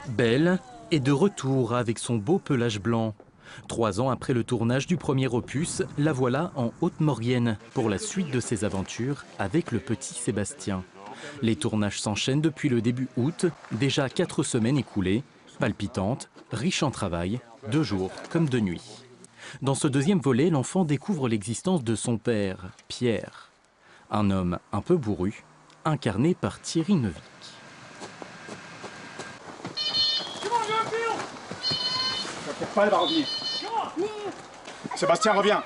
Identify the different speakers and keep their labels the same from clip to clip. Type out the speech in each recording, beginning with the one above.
Speaker 1: Belle est de retour avec son beau pelage blanc. 3 ans après le tournage du premier opus, la voilà en Haute-Maurienne pour la suite de ses aventures avec le petit Sébastien. Les tournages s'enchaînent depuis le début août, déjà 4 semaines écoulées, palpitantes, riches en travail, de jour comme de nuit. Dans ce deuxième volet, l'enfant découvre l'existence de son père, Pierre. Un homme un peu bourru, incarné par Thierry Neuvik.
Speaker 2: T'inquiète pas, elle va revenir. Sébastien, reviens.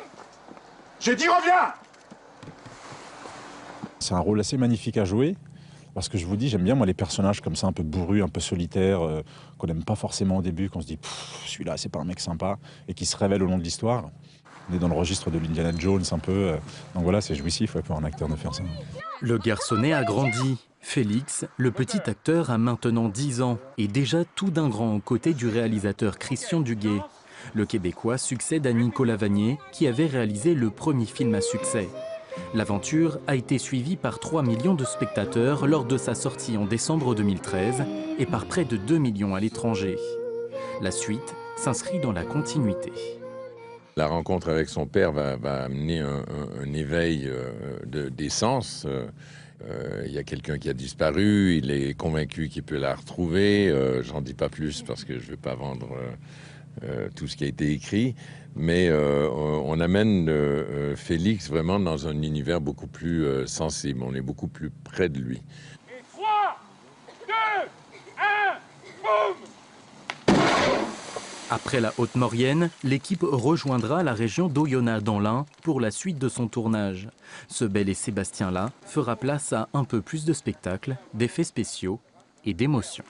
Speaker 2: J'ai dit reviens.
Speaker 3: C'est un rôle assez magnifique à jouer, parce que je vous dis, j'aime bien moi les personnages comme ça, un peu bourrus, un peu solitaires, qu'on n'aime pas forcément au début, qu'on se dit celui-là c'est pas un mec sympa, et qui se révèle au long de l'histoire. On est dans le registre de l'Indiana Jones un peu, donc voilà, c'est jouissif pour un acteur de faire ça.
Speaker 1: Le garçonnet a grandi. Félix, le petit acteur, a maintenant 10 ans et déjà tout d'un grand aux côtés du réalisateur Christian Duguay. Le Québécois succède à Nicolas Vanier, qui avait réalisé le premier film à succès. L'aventure a été suivie par 3 millions de spectateurs lors de sa sortie en décembre 2013 et par près de 2 millions à l'étranger. La suite s'inscrit dans la continuité.
Speaker 4: La rencontre avec son père va amener un éveil des sens. Il y a quelqu'un qui a disparu, il est convaincu qu'il peut la retrouver. J'en dis pas plus parce que je ne veux pas vendre tout ce qui a été écrit. Mais on amène Félix vraiment dans un univers beaucoup plus sensible. On est beaucoup plus près de lui.
Speaker 5: Et 3, 2, 1, boum!
Speaker 1: Après la Haute-Maurienne, l'équipe rejoindra la région d'Oyonnax dans l'Ain pour la suite de son tournage. Ce Belle et Sébastien-là fera place à un peu plus de spectacles, d'effets spéciaux et d'émotions.